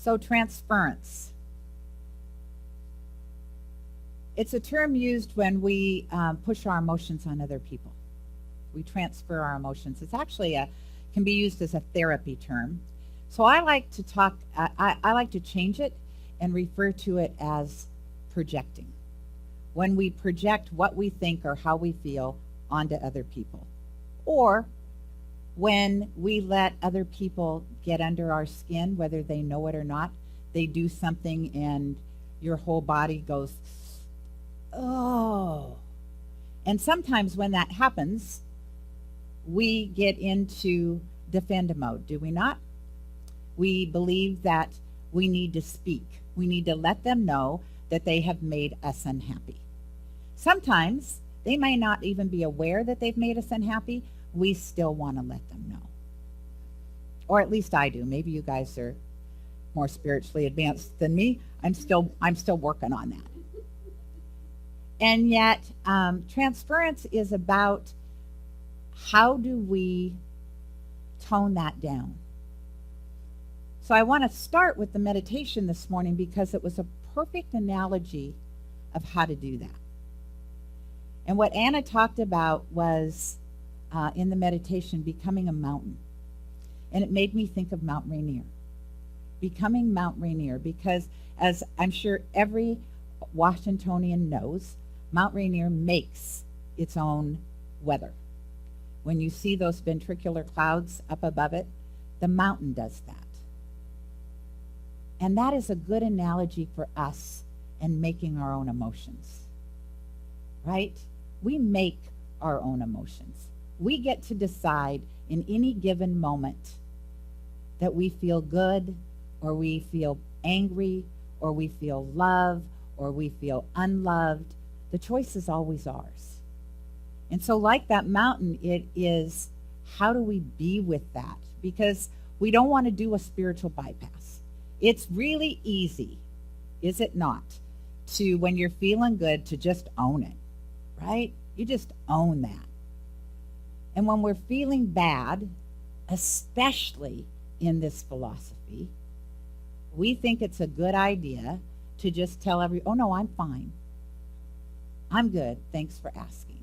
So transference. It's a term used when we push our emotions on other people. We transfer our emotions. It's actually can be used as a therapy term. So I like to I like to change it and refer to it as projecting. When we project what we think or how we feel onto other people. Or when we let other people get under our skin, whether they know it or not, they do something and your whole body goes, oh. And sometimes when that happens, we get into defend mode, do we not? We believe that we need to speak. We need to let them know that they have made us unhappy. Sometimes they may not even be aware that they've made us unhappy. We still want to let them know. Or at least I do. Maybe you guys are more spiritually advanced than me. I'm still working on that. And yet, transference is about how do we tone that down. So I want to start with the meditation this morning because it was a perfect analogy of how to do that. And what Anna talked about was in the meditation, becoming a mountain. And it made me think of Mount Rainier. Becoming Mount Rainier, because as I'm sure every Washingtonian knows, Mount Rainier makes its own weather. When you see those ventricular clouds up above it, the mountain does that. And that is a good analogy for us and making our own emotions. Right? We make our own emotions. We get to decide in any given moment that we feel good, or we feel angry, or we feel love, or we feel unloved. The choice is always ours. And so like that mountain, it is how do we be with that? Because we don't want to do a spiritual bypass. It's really easy, is it not, to when you're feeling good to just own it, right? You just own that. And when we're feeling bad, especially in this philosophy, we think it's a good idea to just tell oh no, I'm fine. I'm good, thanks for asking.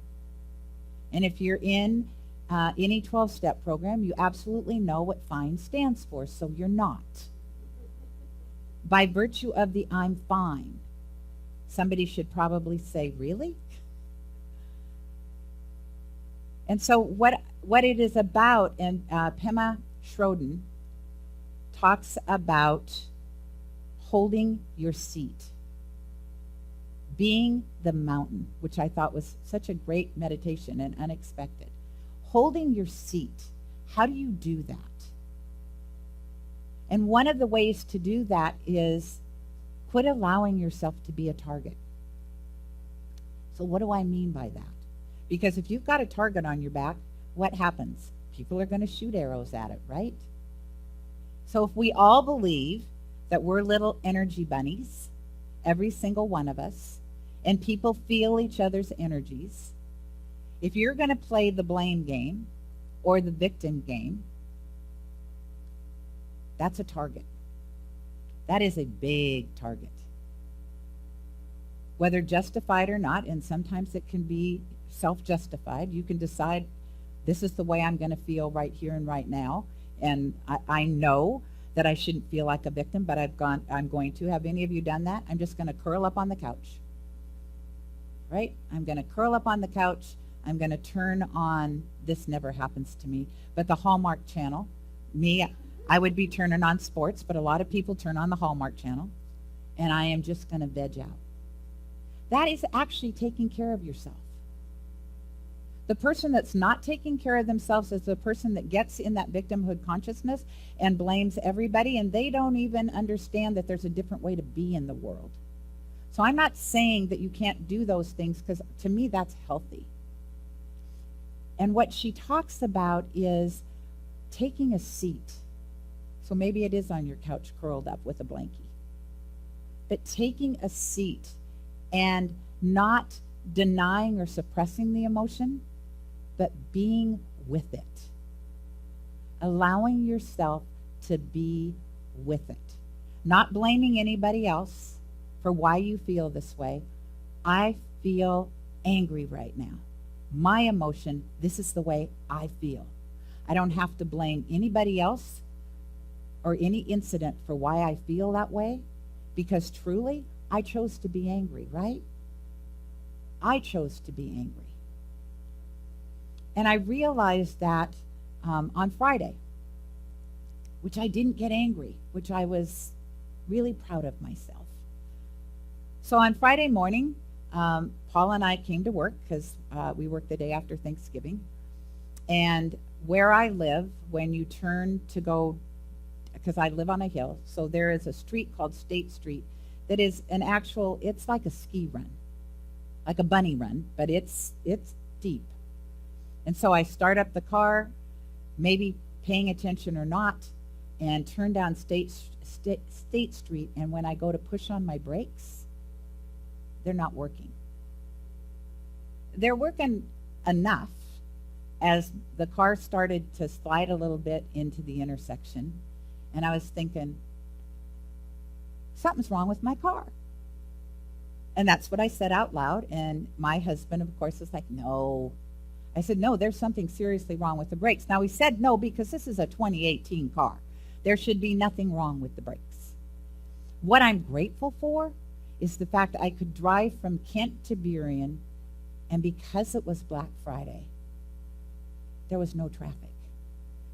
And if you're in any 12-step program, you absolutely know what FINE stands for, so you're not. By virtue of the I'm fine, somebody should probably say, really? And so what it is about, and Pema Chodron talks about holding your seat, being the mountain, which I thought was such a great meditation and unexpected. Holding your seat, how do you do that? And one of the ways to do that is quit allowing yourself to be a target. So what do I mean by that? Because if you've got a target on your back, what happens? People are going to shoot arrows at it, right? So if we all believe that we're little energy bunnies, every single one of us, and people feel each other's energies, if you're going to play the blame game or the victim game, that's a target. That is a big target. Whether justified or not, and sometimes it can be self-justified. You can decide, this is the way I'm going to feel right here and right now, and I know that I shouldn't feel like a victim, but I'm going to. Have any of you done that? I'm just going to curl up on the couch. Right? I'm going to curl up on the couch. I'm going to turn on, this never happens to me, but the Hallmark channel. Me, I would be turning on sports, but a lot of people turn on the Hallmark channel, and I am just going to veg out. That is actually taking care of yourself. The person that's not taking care of themselves is the person that gets in that victimhood consciousness and blames everybody, and they don't even understand that there's a different way to be in the world. So I'm not saying that you can't do those things, because to me that's healthy. And what she talks about is taking a seat. So maybe it is on your couch curled up with a blankie. But taking a seat and not denying or suppressing the emotion, but being with it. Allowing yourself to be with it. not blaming anybody else for why you feel this way. I feel angry right now. My emotion, this is the way I feel. I don't have to blame anybody else or any incident for why I feel that way, because truly, I chose to be angry, right? I chose to be angry. And I realized that on Friday, which I didn't get angry, which I was really proud of myself. So on Friday morning, Paul and I came to work because we worked the day after Thanksgiving. And where I live, when you turn to go, because I live on a hill, so there is a street called State Street that is it's like a ski run, like a bunny run, but it's deep. And so I start up the car, maybe paying attention or not, and turn down State Street, and when I go to push on my brakes, they're not working. They're working enough as the car started to slide a little bit into the intersection, and I was thinking, something's wrong with my car. And that's what I said out loud, and my husband, of course, is like, no. I said, no, there's something seriously wrong with the brakes. Now, he said no because this is a 2018 car. There should be nothing wrong with the brakes. What I'm grateful for is the fact I could drive from Kent to Burien, and because it was Black Friday, there was no traffic.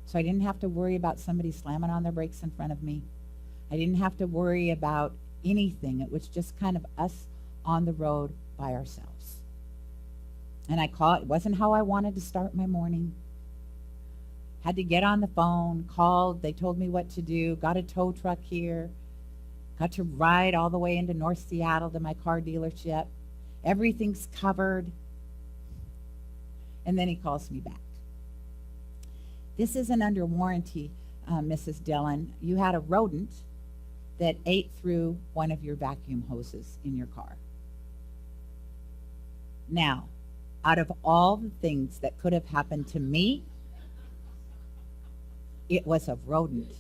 So I didn't have to worry about somebody slamming on their brakes in front of me. I didn't have to worry about anything. It was just kind of us on the road by ourselves. And it wasn't how I wanted to start my morning. Had to get on the phone, called, they told me what to do, got a tow truck here, got to ride all the way into North Seattle to my car dealership. Everything's covered. And then he calls me back. This isn't under warranty, Mrs. Dillon. You had a rodent that ate through one of your vacuum hoses in your car. Now, out of all the things that could have happened to me, it was a rodent.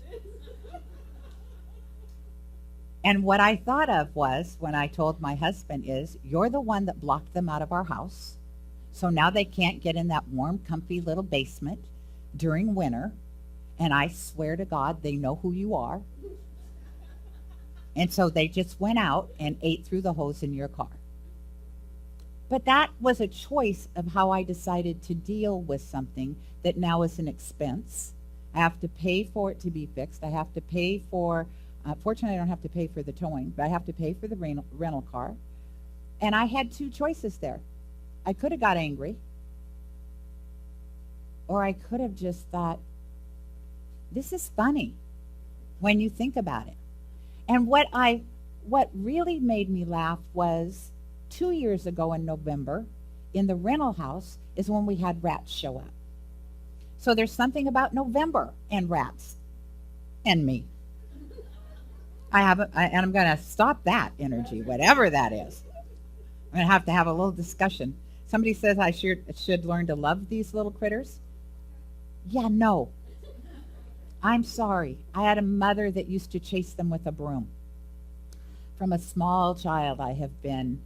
And what I thought of was, when I told my husband, is, you're the one that blocked them out of our house, so now they can't get in that warm, comfy little basement during winter, and I swear to God, they know who you are. And so they just went out and ate through the hose in your car. But that was a choice of how I decided to deal with something that now is an expense. I have to pay for it to be fixed. I have to pay for, fortunately I don't have to pay for the towing, but I have to pay for the rental car. And I had two choices there. I could have got angry, or I could have just thought, this is funny when you think about it. And what really made me laugh was 2 years ago in November, in the rental house, is when we had rats show up. So there's something about November and rats and me. And I'm going to stop that energy, whatever that is. I'm going to have a little discussion. Somebody says I should learn to love these little critters. Yeah, no. I'm sorry. I had a mother that used to chase them with a broom. From a small child, I have been,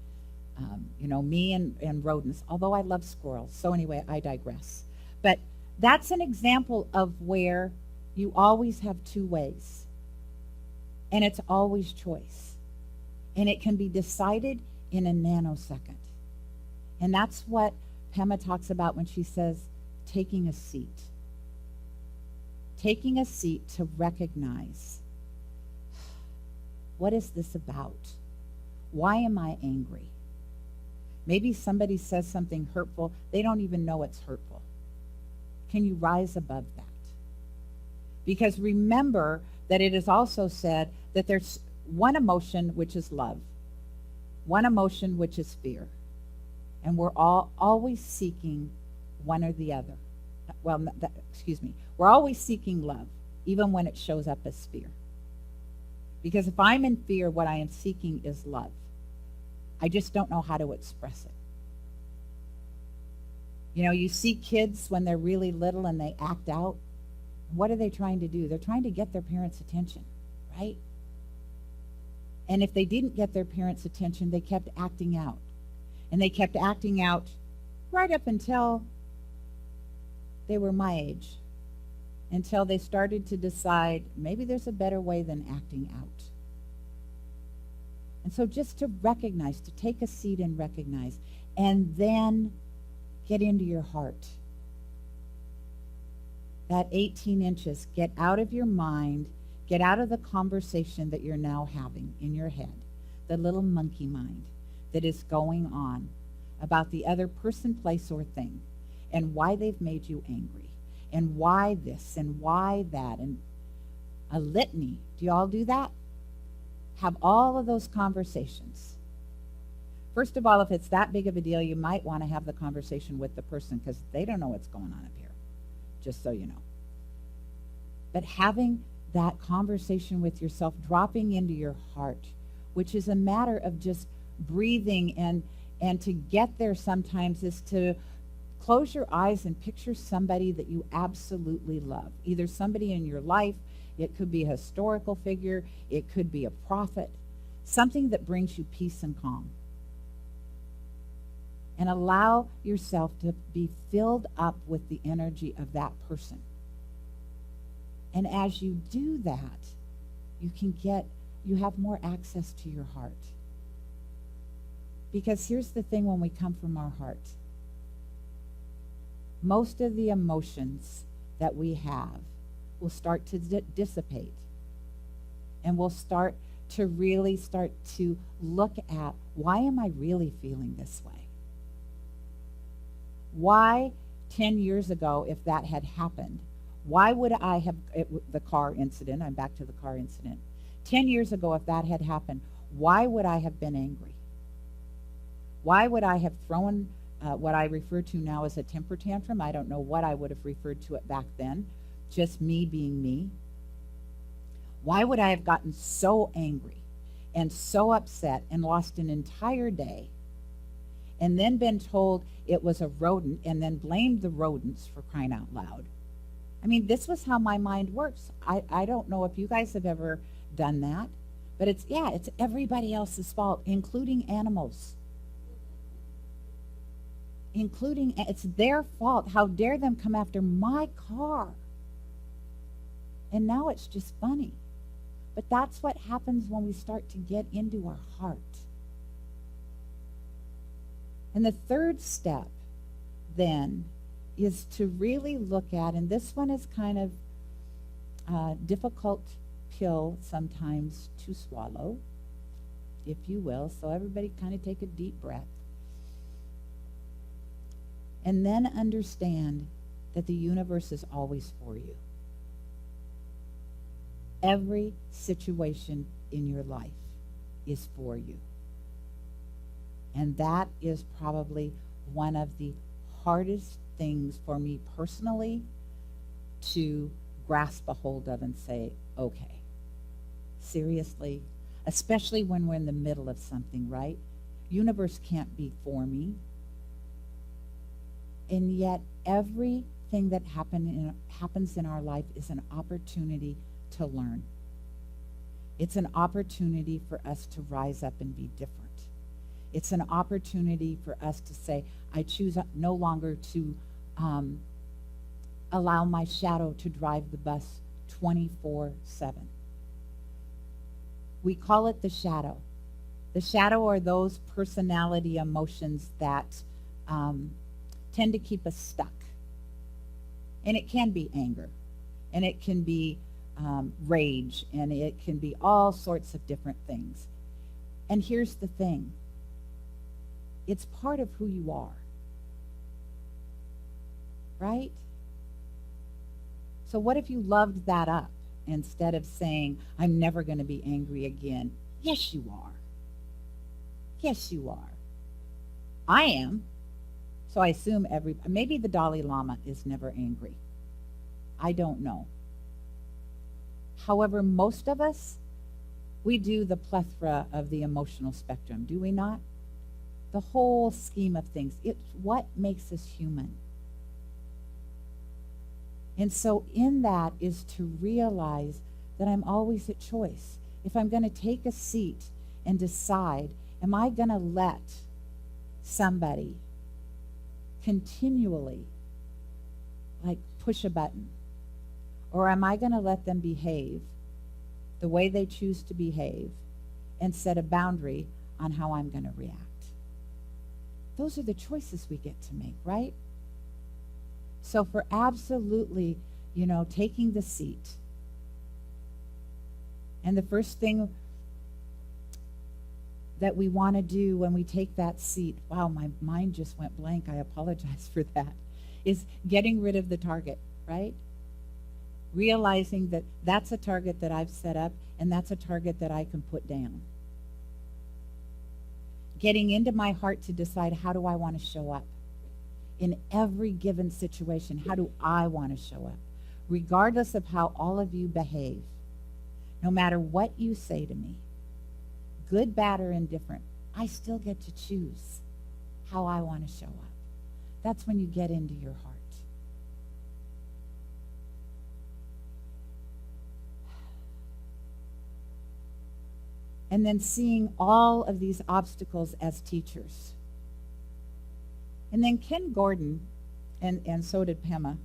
me and rodents, although I love squirrels. So anyway, I digress. But that's an example of where you always have two ways. And it's always choice. And it can be decided in a nanosecond. And that's what Pema talks about when she says taking a seat. Taking a seat to recognize, what is this about? Why am I angry? Maybe somebody says something hurtful. They don't even know it's hurtful. Can you rise above that? Because remember that it is also said that there's one emotion, which is love, one emotion, which is fear. And we're all always seeking one or the other. We're always seeking love, even when it shows up as fear. Because if I'm in fear, what I am seeking is love. I just don't know how to express it. You see kids when they're really little and they act out. What are they trying to do? They're trying to get their parents' attention, right? And if they didn't get their parents' attention, they kept acting out. And they kept acting out right up until they were my age, until they started to decide maybe there's a better way than acting out. And so just to recognize, to take a seat and recognize, and then get into your heart. That 18 inches, get out of your mind, get out of the conversation that you're now having in your head, the little monkey mind that is going on about the other person, place, or thing, and why they've made you angry, and why this, and why that, and a litany. Do you all do that? Have all of those conversations. First of all, if it's that big of a deal, you might want to have the conversation with the person because they don't know what's going on up here, just so you know. But having that conversation with yourself, dropping into your heart, which is a matter of just breathing, and to get there sometimes is to close your eyes and picture somebody that you absolutely love, either somebody in your life. It could be a historical figure. It could be a prophet, something that brings you peace and calm. And allow yourself to be filled up with the energy of that person. And as you do that, you have more access to your heart. Because here's the thing, when we come from our heart, most of the emotions that we have will start to dissipate. And we'll start to look at, why am I really feeling this way? Why 10 years ago, if that had happened, why would I have, the car incident, I'm back to the car incident. 10 years ago, if that had happened, why would I have been angry? Why would I have thrown what I refer to now as a temper tantrum? I don't know what I would have referred to it back then. Just me being me. Why would I have gotten so angry and so upset and lost an entire day and then been told it was a rodent and then blamed the rodents, for crying out loud? I mean, this was how my mind works. I don't know if you guys have ever done that, but it's everybody else's fault, including animals. It's their fault. How dare them come after my car? And now it's just funny. But that's what happens when we start to get into our heart. And the third step, then, is to really look at, and this one is kind of a difficult pill sometimes to swallow, if you will. So everybody kind of take a deep breath. And then understand that the universe is always for you. Every situation in your life is for you. And that is probably one of the hardest things for me personally to grasp a hold of and say, okay, seriously, especially when we're in the middle of something, right? Universe can't be for me. And yet everything that happens in our life is an opportunity to learn. It's an opportunity for us to rise up and be different. It's an opportunity for us to say, I choose no longer to allow my shadow to drive the bus 24/7. We call it the shadow. The shadow are those personality emotions that tend to keep us stuck. And it can be anger, and it can be rage, and it can be all sorts of different things. And here's the thing. It's part of who you are. Right? So what if you loved that up instead of saying, I'm never going to be angry again? Yes, you are. Yes, you are. I am. So I assume maybe the Dalai Lama is never angry. I don't know. However, most of us, we do the plethora of the emotional spectrum, do we not? The whole scheme of things. It's what makes us human. And so in that is to realize that I'm always at choice. If I'm going to take a seat and decide, am I going to let somebody continually like push a button? Or am I going to let them behave the way they choose to behave and set a boundary on how I'm going to react? Those are the choices we get to make, right? So for absolutely, taking the seat, and the first thing that we want to do when we take that seat, wow, my mind just went blank, I apologize for that, is getting rid of the target, right? Realizing that that's a target that I've set up and that's a target that I can put down. Getting into my heart to decide, how do I want to show up in every given situation? How do I want to show up? Regardless of how all of you behave, no matter what you say to me, good, bad, or indifferent, I still get to choose how I want to show up. That's when you get into your heart. And then seeing all of these obstacles as teachers. And then Ken Gordon, and so did Pema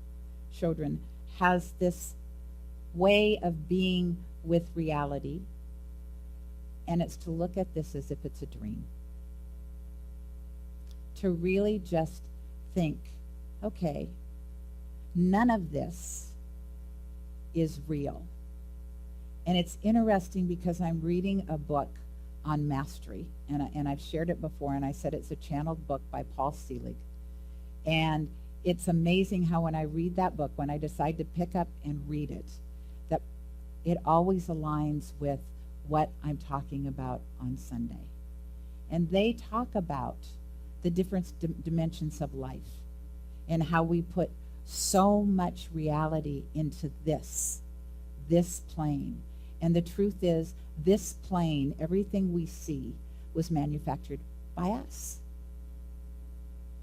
Chodron, has this way of being with reality, and it's to look at this as if it's a dream. To really just think, okay, none of this is real. And it's interesting because I'm reading a book on mastery, and I've shared it before, and I said it's a channeled book by Paul Selig. And it's amazing how when I read that book, when I decide to pick up and read it, that it always aligns with what I'm talking about on Sunday. And they talk about the different dimensions of life and how we put so much reality into this plane. And the truth is, this plane, everything we see, was manufactured by us.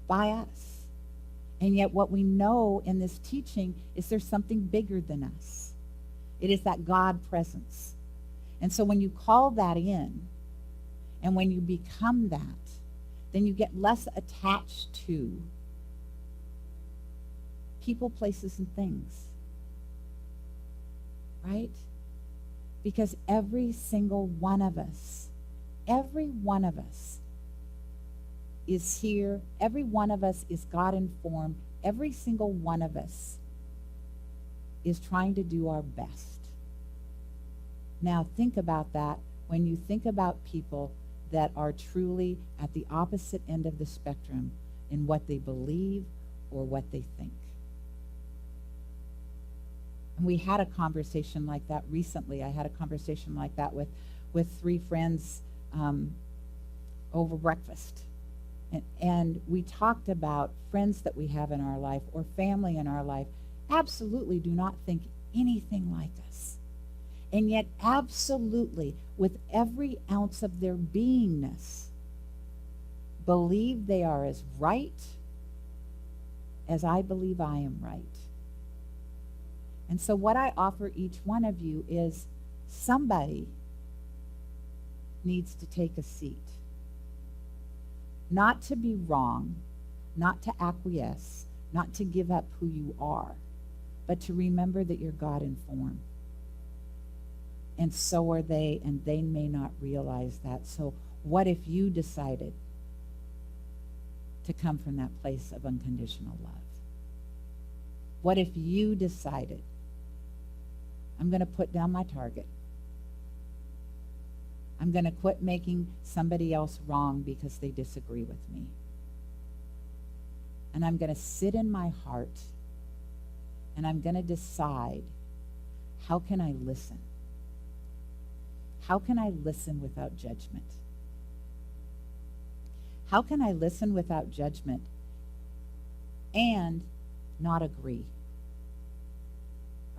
By us. And yet what we know in this teaching is there's something bigger than us. It is that God presence. And so when you call that in, and when you become that, then you get less attached to people, places, and things. Right? Because every single one of us is here. Every one of us is God-informed. Every single one of us is trying to do our best. Now think about that when you think about people that are truly at the opposite end of the spectrum in what they believe or what they think. And we had a conversation like that recently. I had a conversation like that with 3 friends over breakfast. And we talked about friends that we have in our life or family in our life absolutely do not think anything like us. And yet absolutely, with every ounce of their beingness, believe they are as right as I believe I am right. And so what I offer each one of you is somebody needs to take a seat. Not to be wrong, not to acquiesce, not to give up who you are, but to remember that you're God-informed. And so are they, and they may not realize that. So what if you decided to come from that place of unconditional love? What if you decided, I'm going to put down my target. I'm going to quit making somebody else wrong because they disagree with me. And I'm going to sit in my heart and I'm going to decide, how can I listen? How can I listen without judgment? How can I listen without judgment and not agree?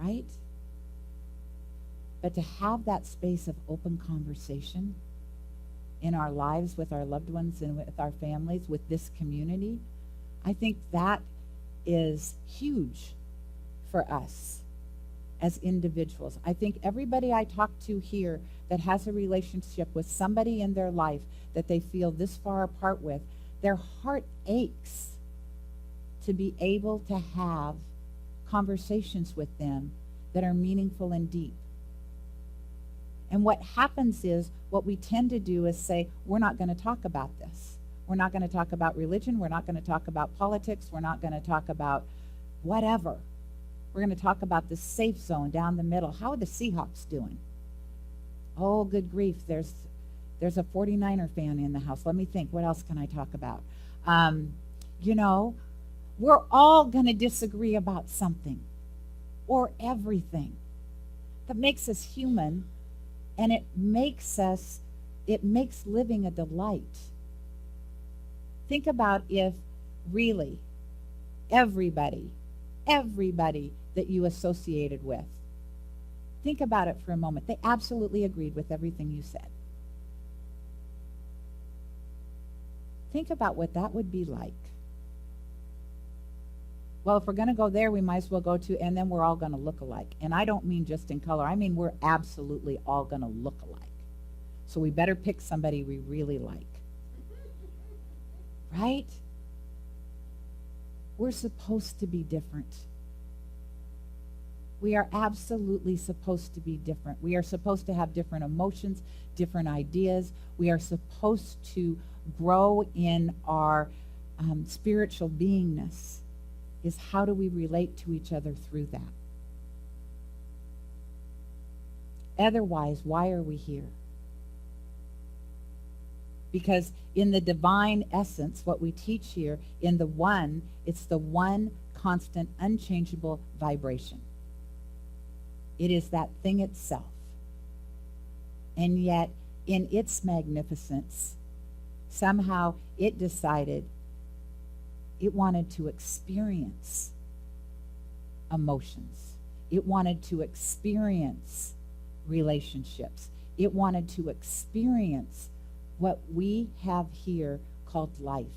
Right? But to have that space of open conversation in our lives with our loved ones and with our families, with this community, I think that is huge for us as individuals. I think everybody I talk to here that has a relationship with somebody in their life that they feel this far apart with, their heart aches to be able to have conversations with them that are meaningful and deep. And what happens is, what we tend to do is say, we're not going to talk about this. We're not going to talk about religion. We're not going to talk about politics. We're not going to talk about whatever. We're going to talk about the safe zone down the middle. How are the Seahawks doing? Oh, good grief. There's a 49er fan in the house. Let me think. What else can I talk about? We're all going to disagree about something or everything. That makes us human, and it makes living a delight. Think about if really everybody that you associated with, think about it for a moment. They absolutely agreed with everything you said. Think about what that would be like. Well, if we're going to go there, we might as well go to, and then we're all going to look alike. And I don't mean just in color. I mean we're absolutely all going to look alike. So we better pick somebody we really like. Right? We're supposed to be different. We are absolutely supposed to be different. We are supposed to have different emotions, different ideas. We are supposed to grow in our spiritual beingness. Is how do we relate to each other through that? Otherwise, why are we here? Because in the divine essence, what we teach here, in the one, it's the one constant, unchangeable vibration. It is that thing itself. And yet, in its magnificence, somehow it decided it wanted to experience emotions. It wanted to experience relationships. It wanted to experience what we have here called life,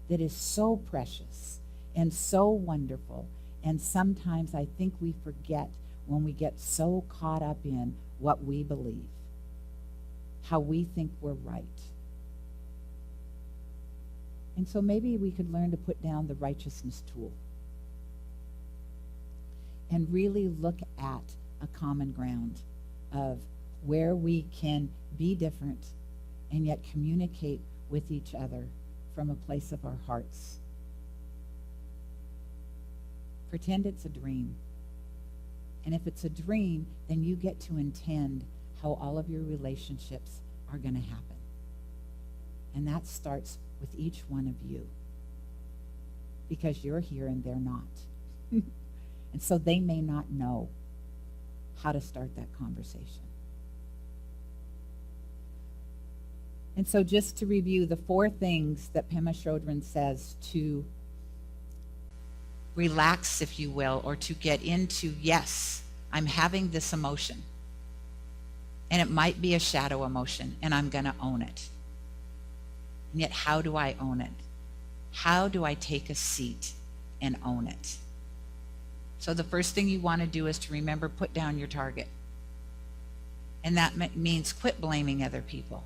that is so precious and so wonderful. And sometimes I think we forget when we get so caught up in what we believe, how we think we're right. And so maybe we could learn to put down the righteousness tool and really look at a common ground of where we can be different and yet communicate with each other from a place of our hearts. Pretend it's a dream. And if it's a dream, then you get to intend how all of your relationships are going to happen. And that starts with each one of you. Because you're here and they're not. And so they may not know how to start that conversation. And so just to review the 4 things that Pema Chodron says to relax, if you will, or to get into, yes, I'm having this emotion. And it might be a shadow emotion, and I'm going to own it. And yet, how do I own it? How do I take a seat and own it? So the first thing you want to do is to remember, put down your target. And that means quit blaming other people.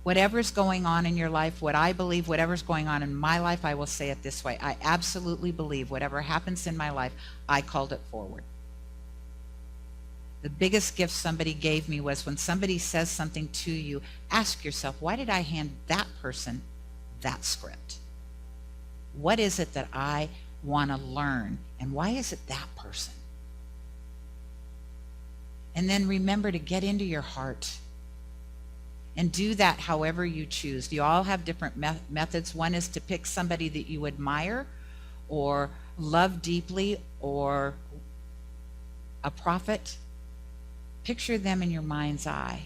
Whatever's going on in your life, what I believe, whatever's going on in my life, I will say it this way. I absolutely believe whatever happens in my life, I called it forward. The biggest gift somebody gave me was when somebody says something to you, ask yourself, why did I hand that person that script? What is it that I want to learn? And why is it that person? And then remember to get into your heart. And do that however you choose. You all have different methods. One is to pick somebody that you admire or love deeply, or a prophet. Picture them in your mind's eye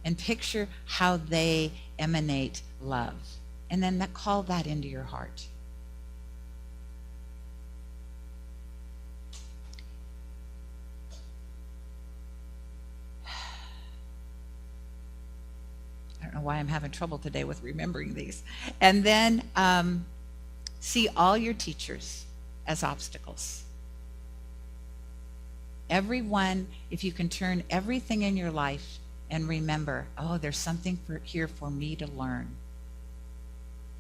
and picture how they emanate love. And then call that into your heart. I don't know why I'm having trouble today with remembering these. And then see all your teachers as obstacles. Everyone, if you can turn everything in your life and remember, oh, there's something here for me to learn.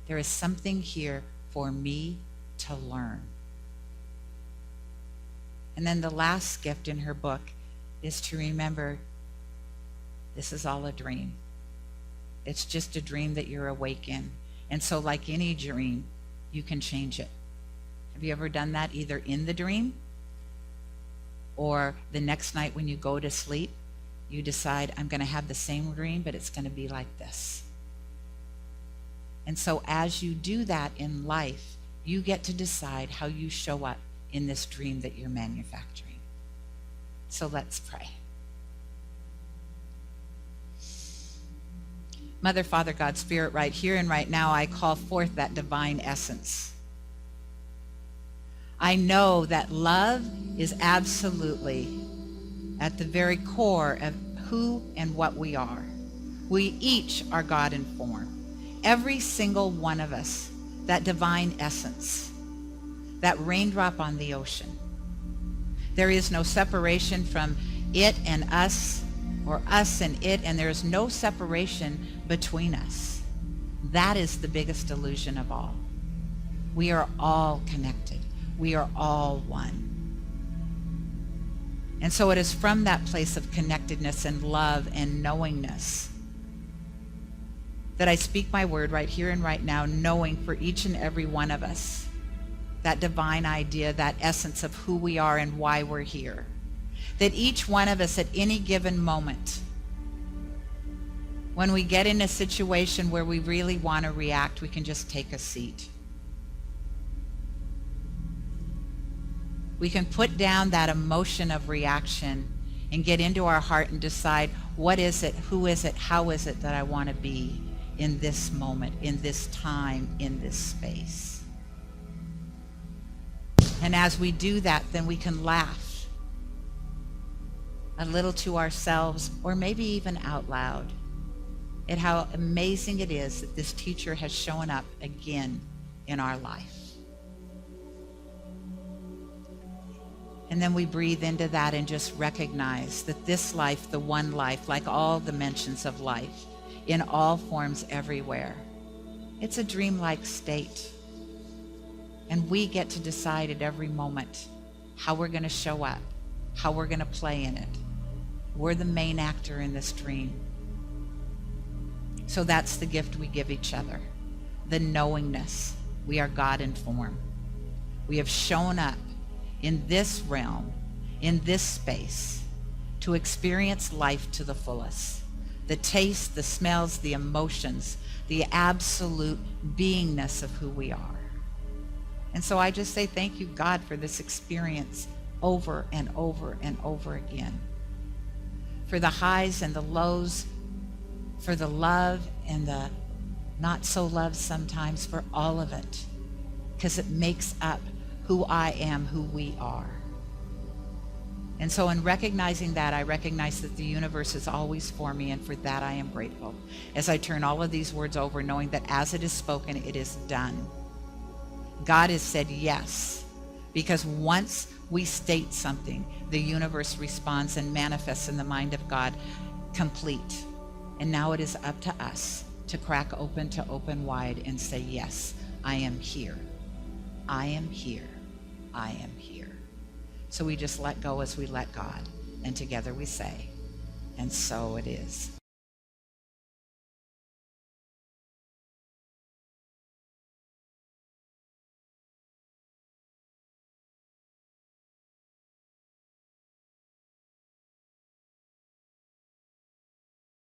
There is something here for me to learn. And then the last gift in her book is to remember, this is all a dream. It's just a dream that you're awake in. And so like any dream, you can change it. Have you ever done that, either in the dream or the next night when you go to sleep, you decide, I'm going to have the same dream, but it's going to be like this. And so as you do that in life, you get to decide how you show up in this dream that you're manufacturing. So let's pray. Mother, Father, God, Spirit, right here and right now, I call forth that divine essence. I know that love is absolutely at the very core of who and what we are. We each are God in form. Every single one of us, that divine essence, that raindrop on the ocean. There is no separation from it and us, or us and it, and there is no separation between us. That is the biggest illusion of all. We are all connected. We are all one. And so it is from that place of connectedness and love and knowingness that I speak my word right here and right now, knowing for each and every one of us that divine idea, that essence of who we are and why we're here. That each one of us at any given moment, when we get in a situation where we really want to react, we can just take a seat. We can put down that emotion of reaction and get into our heart and decide, what is it, who is it, how is it that I want to be in this moment, in this time, in this space. And as we do that, then we can laugh a little to ourselves, or maybe even out loud, at how amazing it is that this teacher has shown up again in our life. And then we breathe into that and just recognize that this life, the one life, like all dimensions of life, in all forms everywhere, it's a dreamlike state. And we get to decide at every moment how we're going to show up, how we're going to play in it. We're the main actor in this dream. So that's the gift we give each other, the knowingness. We are God in form. We have shown up in this realm, in this space, to experience life to the fullest. The taste, the smells, the emotions, the absolute beingness of who we are. And so I just say thank you, God, for this experience over and over and over again. For the highs and the lows, for the love and the not so love sometimes, for all of it, because it makes up who I am, who we are. And so in recognizing that, I recognize that the universe is always for me, and for that I am grateful. As I turn all of these words over, knowing that as it is spoken, it is done. God has said yes, because once we state something, the universe responds and manifests in the mind of God complete. And now it is up to us to crack open, to open wide and say, yes, I am here. I am here. I am here. So we just let go as we let God. And together we say, and so it is.